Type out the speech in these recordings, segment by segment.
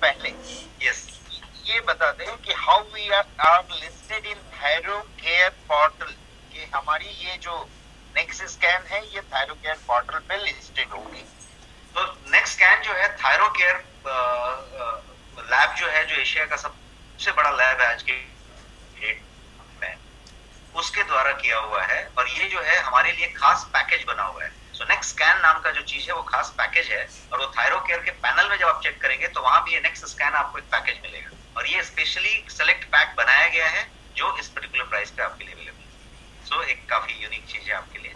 पहले यस ये बता दें कि how we are listed in Thyrocare portal, कि हमारी ये जो नेक्स्ट स्कैन है ये थायरो केयर पोर्टल पे लिस्टेड होगी। तो नेक्स्ट स्कैन जो है थायरो केयर लैब जो है, जो एशिया का सबसे बड़ा लैब है आज के डेट में, उसके द्वारा किया हुआ है। और ये जो है हमारे लिए खास पैकेज बना हुआ है। सो नेक्स्ट स्कैन नाम का जो चीज है वो खास पैकेज है, और वो थायरो केयर के पैनल में जब आप चेक करेंगे तो वहां भी ये नेक्स्ट स्कैन आपको एक पैकेज मिलेगा, और ये स्पेशली सेलेक्ट पैक बनाया गया है जो इस पर्टिकुलर प्राइस पे आपके लिए अवेलेबल है। सो एक काफी यूनिक चीज है आपके लिए।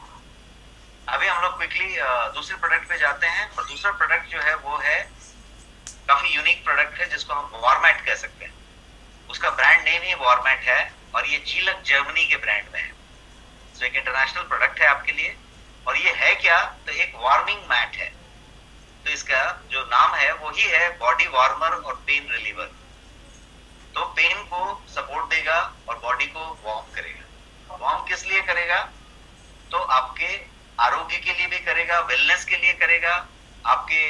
अभी हम लोग क्विकली दूसरे प्रोडक्ट पे जाते हैं, और दूसरा प्रोडक्ट जो है वो है काफी यूनिक प्रोडक्ट है जिसको हम वॉरमैट कह सकते हैं। उसका ब्रांड नेम ही वॉरमैट है, और ये जीलक जर्मनी के ब्रांड में है। सो एक इंटरनेशनल प्रोडक्ट है आपके लिए। और ये है क्या, तो एक वार्मिंग मैट है। तो इसका जो नाम है वही है बॉडी वार्मर और पेन रिलीवर। तो पेन को सपोर्ट देगा और बॉडी को वार्म करेगा। वार्म किस लिए करेगा, तो आपके आरोग्य के लिए भी करेगा, वेलनेस के लिए करेगा। आपके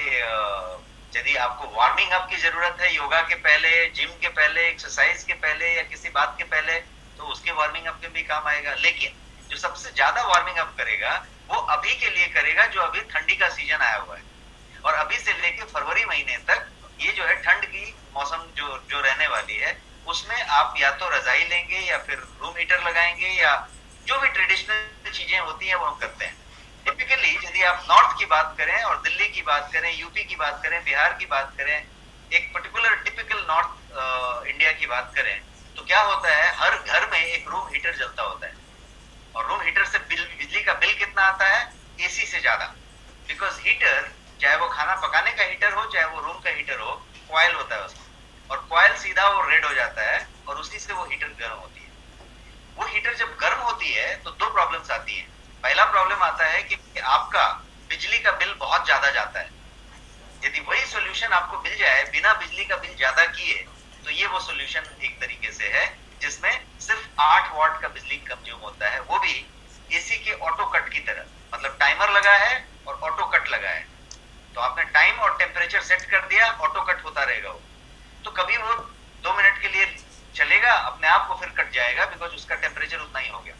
यदि आपको वार्मिंग अप की जरूरत है योगा के पहले, जिम के पहले, एक्सरसाइज के पहले या किसी बात के पहले, तो उसके वार्मिंग अप में भी काम आएगा। लेकिन जो सबसे ज्यादा वार्मिंग अप करेगा वो अभी के लिए करेगा, जो अभी ठंडी का सीजन आया हुआ है। और अभी से लेके फरवरी महीने तक ये जो है ठंड की मौसम जो रहने वाली है, उसमें आप या तो रजाई लेंगे या फिर रूम हीटर लगाएंगे, या जो भी ट्रेडिशनल चीजें होती हैं वो हम करते हैं। टिपिकली यदि आप नॉर्थ की बात करें और दिल्ली की बात करें, यूपी की बात करें, बिहार की बात करें, एक पर्टिकुलर टिपिकल नॉर्थ इंडिया की बात करें, तो क्या होता है, हर घर में एक रूम हीटर जलता होता है। और रूम हीटर से बिजली का बिल कितना आता है, एसी से ज्यादा। बिकॉज हीटर, चाहे वो खाना पकाने का हीटर हो चाहे वो रूम का हीटर हो, कॉइल होता है उसमें, और कॉइल सीधा वो रेड हो जाता है, और उसी से वो हीटर गर्म होती है। वो हीटर जब गर्म होती है तो दो प्रॉब्लम्स आती हैं। पहला प्रॉब्लम आता है कि आपका बिजली का बिल बहुत ज्यादा जाता है। यदि वही सॉल्यूशन आपको मिल जाए बिना बिजली का बिल ज्यादा किए, तो ये वो सॉल्यूशन एक तरीके से है जिसमें सिर्फ 8 वॉट का बिजली कंज्यूम होता है, वो भी एसी के ऑटो कट की तरह। मतलब टाइमर लगा है और ऑटो कट लगा है, तो आपने टाइम और टेम्परेचर सेट कर दिया, ऑटो कट होता रहेगा वो। तो कभी वो 2 मिनट के लिए चलेगा अपने आप को, फिर कट जाएगा, बिकॉज उसका टेम्परेचर उतना ही हो गया।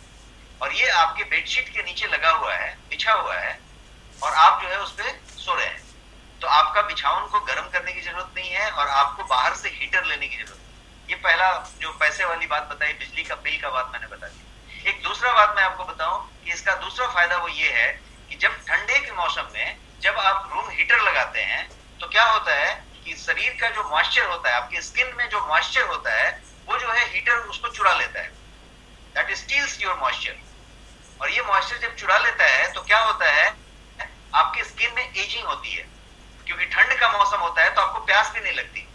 और ये आपके बेडशीट के नीचे लगा हुआ है, बिछा हुआ है, और आप जो है उस पर सो रहे हैं। तो आपका बिछावन को गर्म करने की जरूरत नहीं है, और आपको बाहर से हीटर लेने की जरूरत नहीं। ये पहला जो पैसे वाली बात बताई, बिजली का बिल का बात मैंने बता दी। एक दूसरा बात मैं आपको बताऊं कि इसका दूसरा फायदा वो ये है कि जब ठंडे के मौसम में जब आप रूम हीटर लगाते हैं, तो क्या होता है कि शरीर का जो मॉइस्चर होता है, आपकी स्किन में जो मॉइस्चर होता है, वो जो है हीटर उसको चुरा लेता है। That steals your moisture. और ये मॉइस्चर जब चुरा लेता है तो क्या होता है, आपकी स्किन में एजिंग होती है। क्योंकि ठंड का मौसम होता है तो आपको प्यास भी नहीं लगती।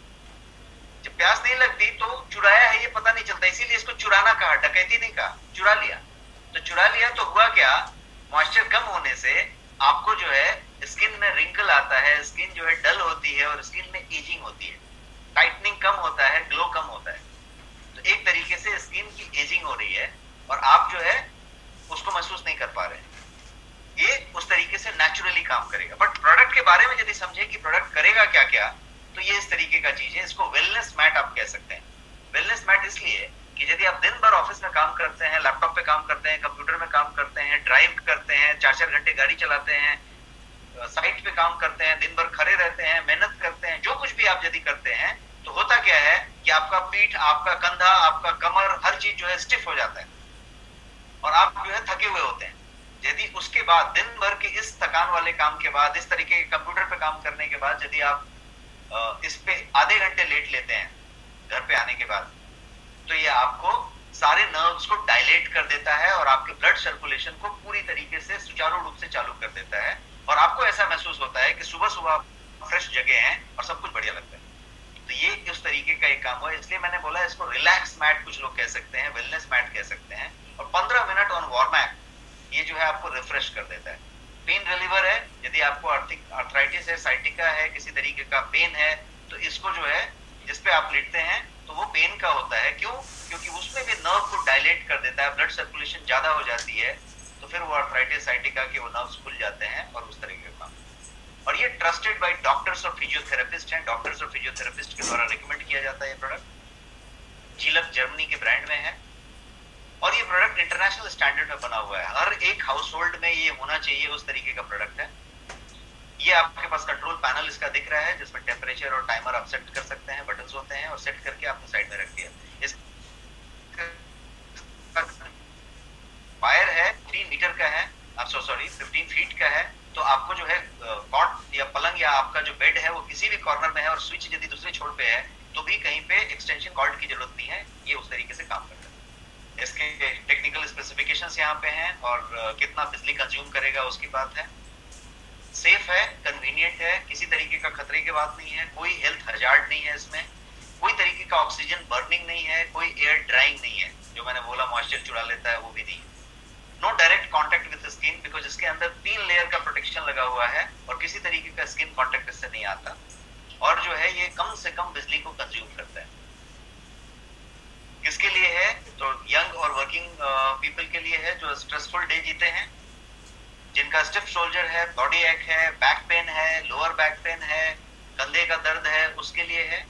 जब प्यास नहीं लगती तो चुराया है ये पता नहीं चलता, इसीलिए इसको चुराना कहा, डकैती नहीं कहा, चुरा लिया। तो चुरा लिया तो हुआ क्या, मॉइस्चर कम होने से आपको जो है स्किन में रिंकल आता है, स्किन जो है डल होती है, और स्किन में एजिंग होती है, टाइटनिंग कम होता है, ग्लो कम होता है। तो एक तरीके से स्किन की एजिंग हो रही है, और आप जो है उसको महसूस नहीं कर पा रहे हैं। ये उस तरीके से नेचुरली काम करेगा। बट प्रोडक्ट के बारे में यदि समझे कि प्रोडक्ट करेगा क्या क्या, तो ये इस तरीके का चीज है। इसको वेलनेस मैट आप कह सकते हैं। वेलनेस मैट इसलिए कि यदि आप दिन भर ऑफिस में काम करते हैं, लैपटॉप पे काम करते हैं, कंप्यूटर में काम करते हैं, ड्राइव करते हैं, 4-4 घंटे गाड़ी चलाते हैं, साइट पे काम करते हैं, दिन भर खड़े रहते हैं, मेहनत करते हैं, जो कुछ भी आप यदि करते हैं, तो होता क्या है कि आपका पीठ, आपका कंधा, आपका कमर, हर चीज जो है स्टिफ हो जाता है, और आप जो है थके हुए होते हैं। यदि उसके बाद दिन भर के इस थकान वाले काम के बाद, इस तरीके के कंप्यूटर पे काम करने के बाद, यदि आप इस पे आधे घंटे लेट लेते हैं घर पे आने के बाद, तो ये आपको सारे नर्व्स को डायलेट कर देता है, और आपके ब्लड सर्कुलेशन को पूरी तरीके से सुचारू रूप से चालू कर देता है। और आपको ऐसा महसूस होता है कि सुबह सुबह फ्रेश जगह है और सब कुछ बढ़िया लगता है। तो ये उस तरीके का एक काम हुआ, इसलिए मैंने बोला इसको रिलैक्स मैट कुछ लोग कह सकते हैं, वेलनेस मैट कह सकते हैं। और 15 मिनट ऑन वॉरमैट, ये जो है आपको रिफ्रेश कर देता है। पेन रिलीवर है, यदि आपको आर्थराइटिस है, साइटिका है, किसी तरीके का पेन है, तो इसको जो है जिस पे आप लेटते हैं तो वो पेन का होता है। क्यों? क्योंकि उसमें भी नर्व को डायलेट कर देता है, ब्लड सर्कुलेशन ज्यादा हो जाती है, तो फिर वो आर्थराइटिस, साइटिका के वो नर्व्स खुल जाते हैं, और उस तरीके का काम। और ये ट्रस्टेड बाय डॉक्टर्स और फिजियोथेरेपिस्ट हैं। डॉक्टर्स और फिजियोथेरेपिस्ट के द्वारा रिकमेंड किया जाता है ये प्रोडक्ट। जिलक जर्मनी के ब्रांड में है और ये प्रोडक्ट इंटरनेशनल स्टैंडर्ड में बना हुआ है। हर एक हाउस होल्ड में ये होना चाहिए, उस तरीके का प्रोडक्ट है। ये आपके पास कंट्रोल पैनल इसका दिख रहा है, जिसमें टेम्परेचर और टाइमर आप सेट कर सकते हैं, बटन्स होते हैं, और सेट करके आपने साइड में रख दिया। इस वायर है 3 मीटर का है, आप सॉरी 15 फीट का है। तो आपको जो है कॉट या पलंग या आपका जो बेड है वो किसी भी कॉर्नर में है और स्विच यदि दूसरे छोर पे है तो भी कहीं पे एक्सटेंशन कॉर्ड की जरूरत नहीं है। ये उस तरीके से काम करता है। इसके टेक्निकल स्पेसिफिकेशंस यहाँ पे हैं और कितना बिजली कंज्यूम करेगा उसकी बात है। सेफ है, कन्वीनियंट है, किसी तरीके का खतरे की बात नहीं है, कोई हेल्थ हजार्ड नहीं है इसमें, कोई तरीके का ऑक्सीजन बर्निंग नहीं है, कोई एयर ड्राइंग नहीं है, जो मैंने बोला मॉइस्चर चुरा लेता है वो भी नहीं। No direct contact with skin, because इसके अंदर 3 लेयर का प्रोटेक्शन लगा हुआ है और किसी तरीके का स्किन कांटेक्ट इससे नहीं आता। और जो है ये कम से कम बिजली को कंज्यूम करता है। किसके लिए है? तो यंग और वर्किंग पीपल के लिए है, जो स्ट्रेसफुल डे जीते हैं, जिनका स्टिफ शोल्डर है, बॉडी एक है, बैक पेन है, लोअर बैक पेन है, कंधे का दर्द है, उसके लिए है।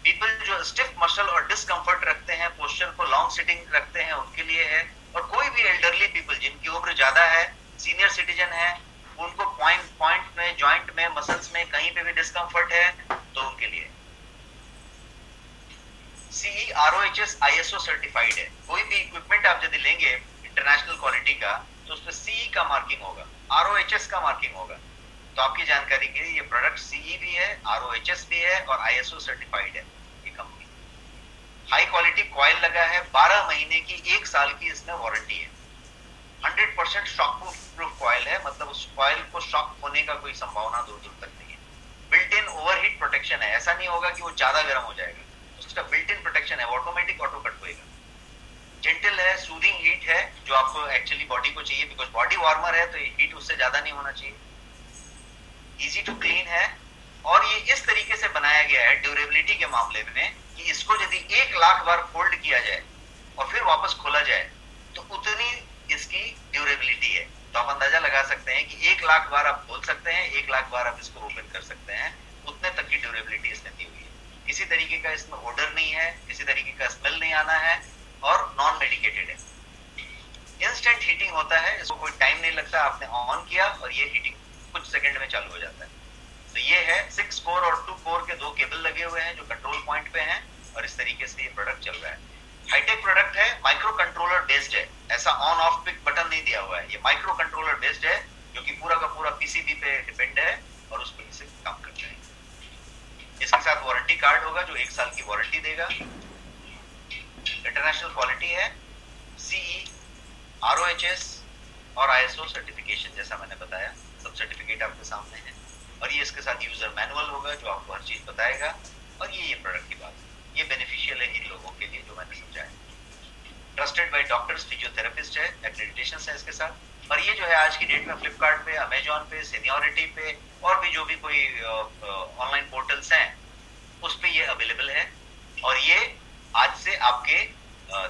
पीपल जो स्टिफ मसल और डिस्कंफर्ट रखते हैं, पोस्चर को लॉन्ग सिटिंग रखते हैं, उनके लिए है। और कोई भी एल्डरली पीपल जिनकी उम्र ज्यादा है, सीनियर सिटीजन है, उनको पॉइंट में, जॉइंट में, मसल्स में कहीं पे भी डिस्कंफर्ट है तो उनके लिए। CE ROHS ISO सर्टिफाइड है। कोई भी इक्विपमेंट आप यदि लेंगे इंटरनेशनल क्वालिटी का तो उसमें CE का मार्किंग होगा, ROHS का मार्किंग होगा। तो आपकी जानकारी के लिए ये प्रोडक्ट CE भी है, ROHS भी है और ISO सर्टिफाइड है ये कंपनी। हाई क्वालिटी कॉइल लगा है, 12 महीने की, 1 साल की इसमें वारंटी है। 100% शॉक प्रूफ कॉइल है, मतलब उस कॉइल को शॉक होने का कोई संभावना दूर दूर तक नहीं है। बिल्ट इन ओवरहीट प्रोटेक्शन है, ऐसा नहीं होगा कि वो ज्यादा गर्म हो जाएगा, उसका बिल्ट इन प्रोटेक्शन है, ऑटोमेटिक ऑटो कट होएगा। जेंटल है, सूदिंग हीट है, जो आपको एक्चुअली बॉडी को चाहिए, बिकॉज बॉडी वार्मर है तो हीट उससे ज्यादा नहीं होना चाहिए। इजी टू क्लीन है और ये इस तरीके से बनाया गया है ड्यूरेबिलिटी के मामले में कि इसको यदि 1 लाख बार फोल्ड किया जाए और फिर वापस खोला जाए तो उतनी इसकी ड्यूरेबिलिटी है। तो आप अंदाजा लगा सकते हैं कि 1 लाख बार आप खोल सकते हैं, 1 लाख बार आप इसको ओपन कर सकते हैं, उतने तक की ड्यूरेबिलिटी इसमें दी हुई है। किसी तरीके का इसमें ओडर नहीं है, किसी तरीके का स्मेल नहीं आना है और नॉन मेडिकेटेड है। इंस्टेंट हीटिंग होता है, इसको कोई टाइम नहीं लगता, आपने ऑन किया और ये हीटिंग कुछ सेकंड में चालू हो जाता है। तो ये है 6 कोर और 2 कोर के 2 केबल लगे हुए हैं जो कंट्रोल पॉइंट पे हैं और इस तरीके से ये प्रोडक्ट चल रहा है। हाईटेक प्रोडक्ट है, माइक्रो कंट्रोलर बेस्ड है, ऐसा ऑन ऑफ पिक बटन नहीं दिया हुआ है। ये माइक्रो कंट्रोलर बेस्ड है जो कि पूरा का पूरा पीसीबी पे डिपेंड है और उस पर से काम करता है। इसके साथ वारंटी कार्ड होगा जो 1 साल की वारंटी देगा। इंटरनेशनल क्वालिटी है, CE ROHS और ISO सर्टिफिकेशन, जैसा मैंने बताया सब सर्टिफिकेट आपके सामने है। और ये इसके साथ यूजर मैनुअल होगा जो आपको हर चीज बताएगा। और ये प्रोडक्ट की बात है, ये बेनिफिशियल है इन लोगों के लिए जो मैंने समझाया। ट्रस्टेड बाय डॉक्टर्स, फिजियोथेरेपिस्ट है, एक्रेडिटेशन है इसके साथ। और ये जो है आज की डेट में फ्लिपकार्ट पे, अमेजोन पे, सीनियोरिटी पे और भी जो भी कोई ऑनलाइन पोर्टल्स हैं उस पे ये अवेलेबल है। और ये आज से आपके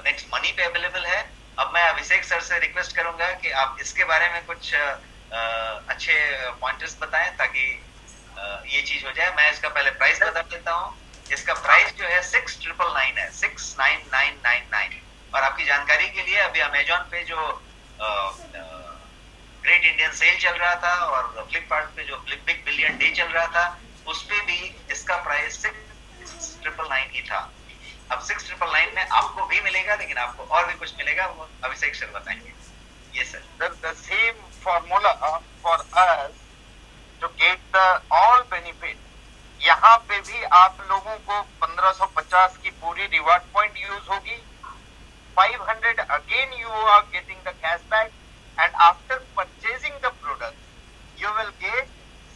नेक्स्ट मनी पे अवेलेबल है। अब मैं अभिषेक सर से रिक्वेस्ट करूंगा कि आप इसके बारे में कुछ अच्छे पॉइंटर्स बताएं ताकि ये चीज हो जाए। मैं इसका पहले प्राइस बता देता हूँ। इसका प्राइस जो है 6999 है, 69999। और आपकी जानकारी के लिए अभी अमेजोन पे जो ग्रेट इंडियन सेल चल रहा था और फ्लिपकार्ट पे जो बिग बिलियन डे चल रहा था उस पे भी इसका प्राइस 6999 ही था। अब 6999 में आपको भी मिलेगा, लेकिन आपको और भी कुछ मिलेगा, वो अभिषेक सर बताएंगे। ये sir the same formula for us to get the all benefit। यहाँ पे भी आप लोगों को 1550 की पूरी रिवार्ड पॉइंट यूज होगी। 500 again you are getting the cashback and after purchasing the product you will get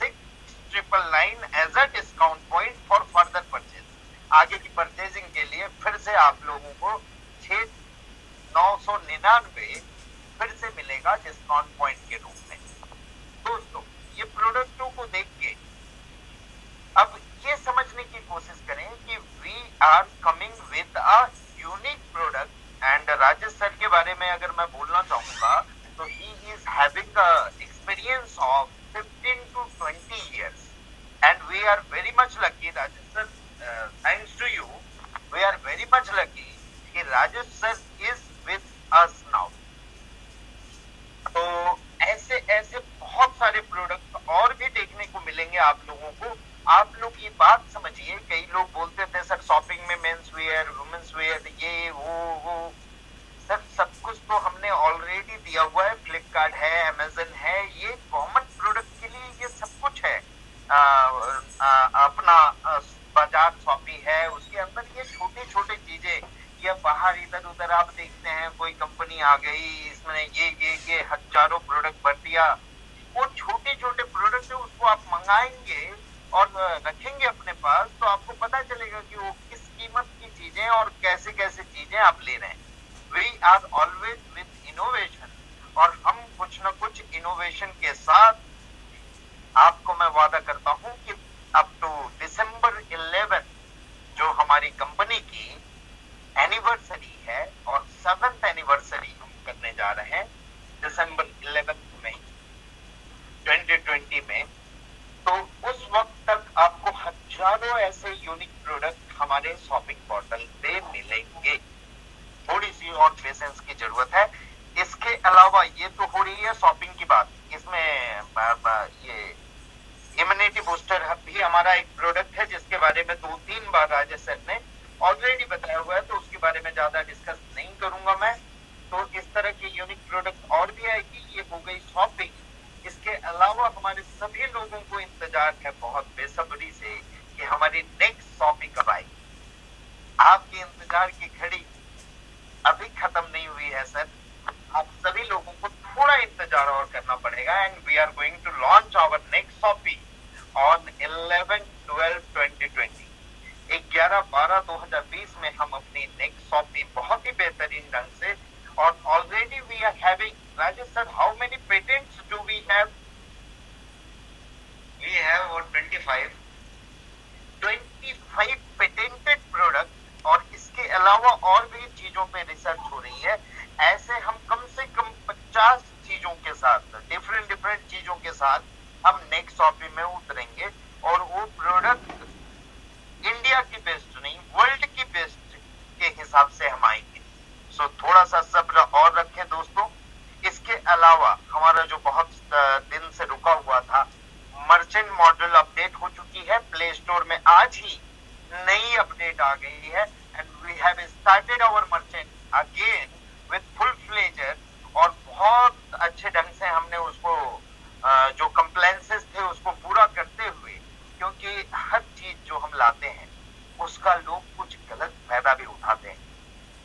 6999 as a discount point for further purchase। आगे की परचेजिंग के लिए फिर से आप लोगों को 6999 फिर से मिलेगा डिस्काउंट पॉइंट के रूप में। दोस्तों ये प्रोडक्टों को देख के अब ये समझने की कोशिश करें कि we are coming with a unique product. And Rajesh sir के बारे में अगर मैं बोलना चाहूंगा तो he is having experience of 15 to 20 we are very much lucky, Rajesh sir, thanks to you, we are very much lucky कि Rajesh sir is with us now. तो ऐसे ऐसे बहुत सारे प्रोडक्ट और भी देखने को मिलेंगे आप लोगों को. आप लोग ये बात समझिए, कई लोग बोलते थे सर शॉपिंग में मेंस वेयर, वुमेन्स वेयर, ये वो सर सब कुछ तो हमने ऑलरेडी दिया हुआ है. फ्लिपकार्ट है, अमेजन है, ये कॉमन प्रोडक्ट के लिए ये सब कुछ है. अपना बाजार शॉपी है, उसके अंदर ये छोटी छोटी चीजें, या बाहर इधर उधर आप देखते हैं कोई कंपनी आ गई, इसमें ये हजारों प्रोडक्ट भर दिया. वो छोटे छोटे प्रोडक्ट है, उसको आप मंगाएंगे और रखेंगे अपने पास, तो आपको पता चलेगा कि वो किस कीमत की चीजें और कैसे कैसे चीजें आप ले रहे हैं. We are always with innovation, और हम कुछ न कुछ इनोवेशन के साथ आपको मैं वादा करता हूं कि अप टू दिसंबर 11 जो हमारी कंपनी की एनिवर्सरी है, और 7th एनिवर्सरी हम करने जा रहे हैं दिसंबर 11 में 2020 में, तो उस वक्त तक आपको हजारों ऐसे यूनिक प्रोडक्ट हमारे शॉपिंग पोर्टल पे मिलेंगे. थोड़ी सी और पेशेंस की जरूरत है. इसके अलावा ये तो हो रही है शॉपिंग की बात, इसमें ये इम्यूनिटी बूस्टर भी हमारा एक प्रोडक्ट है जिसके बारे में 2-3 बार राजेश सर ने ऑलरेडी बताया हुआ है, तो उसके बारे में ज्यादा डिस्कस नहीं करूंगा मैं. तो इस तरह की यूनिक प्रोडक्ट और भी आएगी. ये हो गई शॉपिंग. इसके अलावा हमारे सभी लोगों को इंतजार है बहुत बेसब्री से कि हमारी नेक्स्ट शॉपिंग कब आएगी. आपके इंतजार की घड़ी अभी खत्म नहीं हुई है सर. आप सभी लोगों को थोड़ा इंतजार और करना पड़ेगा. And we are going to launch our next shopping on 11/12/2020. 11/12/2020 में हम अपनी नेक्स्ट शॉपिंग बहुत ही बेहतरीन ढंग से, और already we are having, Rajesh sir how many patents do we have? We have about 25 patented product, और इसके अलावा और भी चीजों पे रिसर्च हो रही है. ऐसे हम कम से कम 50 चीजों के साथ, डिफरेंट चीजों के साथ हम नेक्स्ट शॉपिंग में उतरेंगे, और वो प्रोडक्ट इंडिया की बेस्ट नहीं, वर्ल्ड की बेस्ट के हिसाब से हम आएंगे. सो थोड़ा सा सब्र और रखें दोस्तों. इसके अलावा हमारा जो बहुत दिन से रुका हुआ था, मर्चेंट मॉड्यूल अपडेट हो चुकी है. प्ले स्टोर में आज ही नई अपडेट आ गई है, and we have started our merchant again with full pleasure, और बहुत अच्छे ढंग से हमने उसको जो कंप्लेंसेस थे उसको पूरा करते हुए, क्योंकि हर चीज जो हम लाते हैं उसका लोग कुछ गलत फायदा भी उठाते हैं.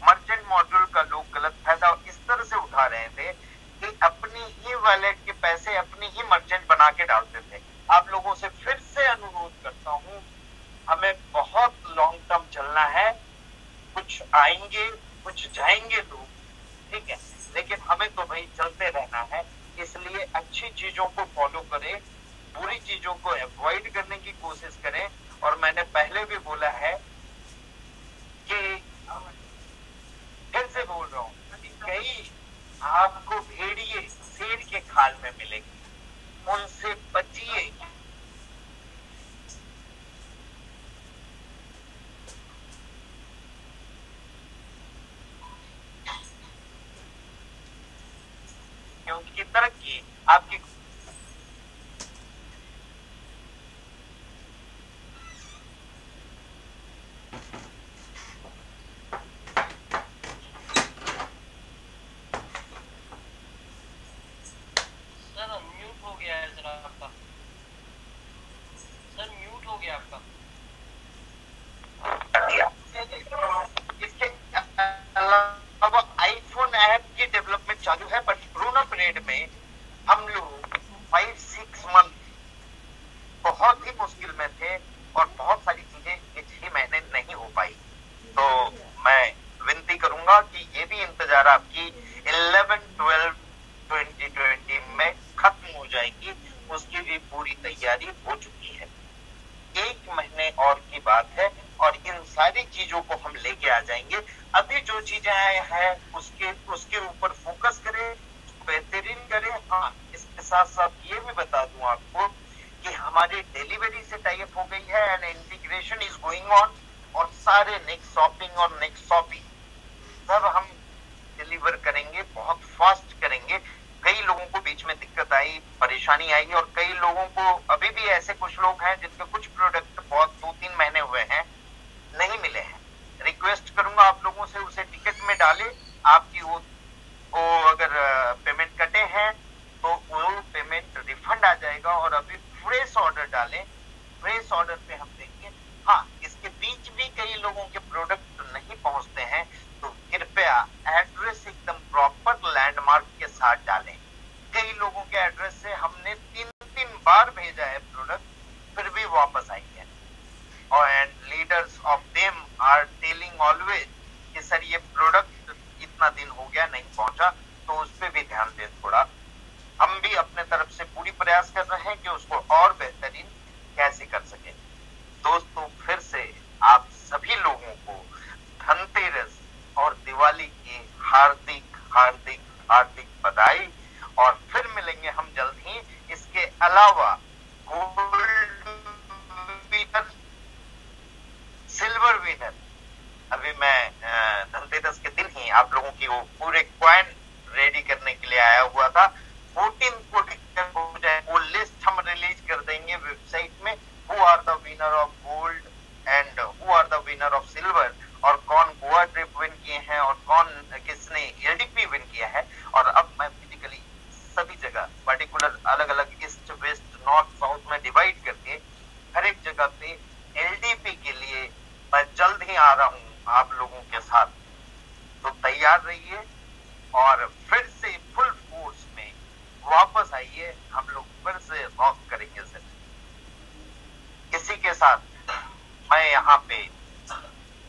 मर्चेंट मॉड्यूल का लोग गलत फायदा इस तरह से उठा रहे थे कि अपनी ही वॉलेट के पैसे अपनी ही मर्चेंट बना के डालते थे. आप लोगों से फिर से अनुरोध करता हूं, हमें बहुत लॉन्ग टर्म चलना है. कुछ आएंगे कुछ जाएंगे लोग, ठीक है, लेकिन हमें तो भाई चलते रहना है. इसलिए अच्छी चीजों को फॉलो करें, बुरी चीजों को अवॉइड करने की कोशिश करें. और मैंने पहले भी बोला है कि फिर से बोल रहा हूं, कई आपको भेड़िए शेर के खाल में मिलेंगे, उनसे बचिए. क्योंकि तरक्की आपकी इसके अलावा आईफोन ऐप की डेवलपमेंट चालू है, बट ग्रोन अप रेट में हम लोग 5-6 मंथ बहुत ही मुश्किल में थे, और बहुत सारी चीजें 6 महीने नहीं हो पाई. तो मैं विनती करूंगा कि ये भी इंतजार आपकी 11/12/2020 में खत्म हो जाएगी. उसकी भी पूरी तैयारी हो चुकी है. 1 महीने और की बात है, और इन सारी चीजों को हम लेके आ जाएंगे. अभी जो चीजें हैं उसके ऊपर फोकस करें, बेहतरीन करें. हाँ, इसके साथ साथ ये भी बता दूं आपको कि हमारी डेली डिलीवरी से टाई अप हो गई है and integration is going on, और सारे नेक्स्ट शॉपिंग और नेक्स्ट शॉपिंग सब हम डिलीवर करेंगे, बहुत फास्ट करेंगे। कई लोगों को बीच में दिक्कत आई, परेशानी आई, और कई लोगों को अभी भी ऐसे कुछ लोग हैं जिनके कुछ प्रोडक्ट बहुत 2-3 महीने हुए हैं नहीं मिले हैं। रिक्वेस्ट करूंगा आप लोगों से उसे टिकट में डालें। आपकी वो अगर पेमेंट कटे हैं तो वो पेमेंट रिफंड आ जाएगा, और अभी फ्रेश ऑर्डर डालें। फ्रेश ऑर्डर पे हम देंगे। हाँ, इसके बीच भी कई लोगों के प्रोडक्ट नहीं पहुंचते हैं, तो कृपया एड्रेस एकदम प्रॉपर लैंडमार्क के साथ डालें। कई लोगों के एड्रेस से हमने 3 बार भेजा है प्रोडक्ट, फिर भी वापस आई है। और and leaders of them are telling always कि सर ये प्रोडक्ट इतना दिन हो गया नहीं पहुंचा, तो उस पर भी ध्यान दें थोड़ा। हम भी अपने तरफ से पूरी प्रयास कर रहे हैं कि उसको और बेहतरीन कैसे कर सके। दोस्तों, फिर से आप सभी लोगों को धनतेरस और दिवाली की हार्दिक हार्दिक हार्दिक बधाई, और फिर मिलेंगे हम जल्द ही। इसके अलावा गोल्ड विनर, सिल्वर विनर, अभी मैं धनतेरस के दिन ही आप लोगों की वो पूरे कॉइन रेडी करने के लिए आया हुआ था। 14 को डिक्लेयर हो जाए, वो लिस्ट हम रिलीज कर देंगे वेबसाइट में, who are the winner of gold and who are the winner of silver, और कौन गोवा ट्रिप विन किए हैं और कौन किसने एलडीपी विन किया है। और अब मैं फिजिकली सभी जगह पर्टिकुलर अलग अलग ईस्ट वेस्ट नॉर्थ साउथ में डिवाइड करके हर एक जगह पे एलडीपी के लिए मैं जल्द ही आ रहा हूं आप लोगों के साथ। तो तैयार रहिए और फिर से फुल फोर्स में वापस आइए, हम लोग फिर से रॉक करेंगे सर। इसी के साथ मैं यहाँ पे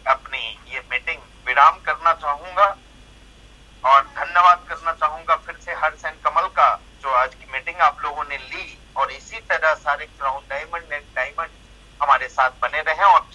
अपनी ये मीटिंग विराम करना चाहूंगा और धन्यवाद करना चाहूंगा फिर से हर्ष एंड कमल का, जो आज की मीटिंग आप लोगों ने ली, और इसी तरह सारे क्राउन डायमंड एंड डायमंड हमारे साथ बने रहे और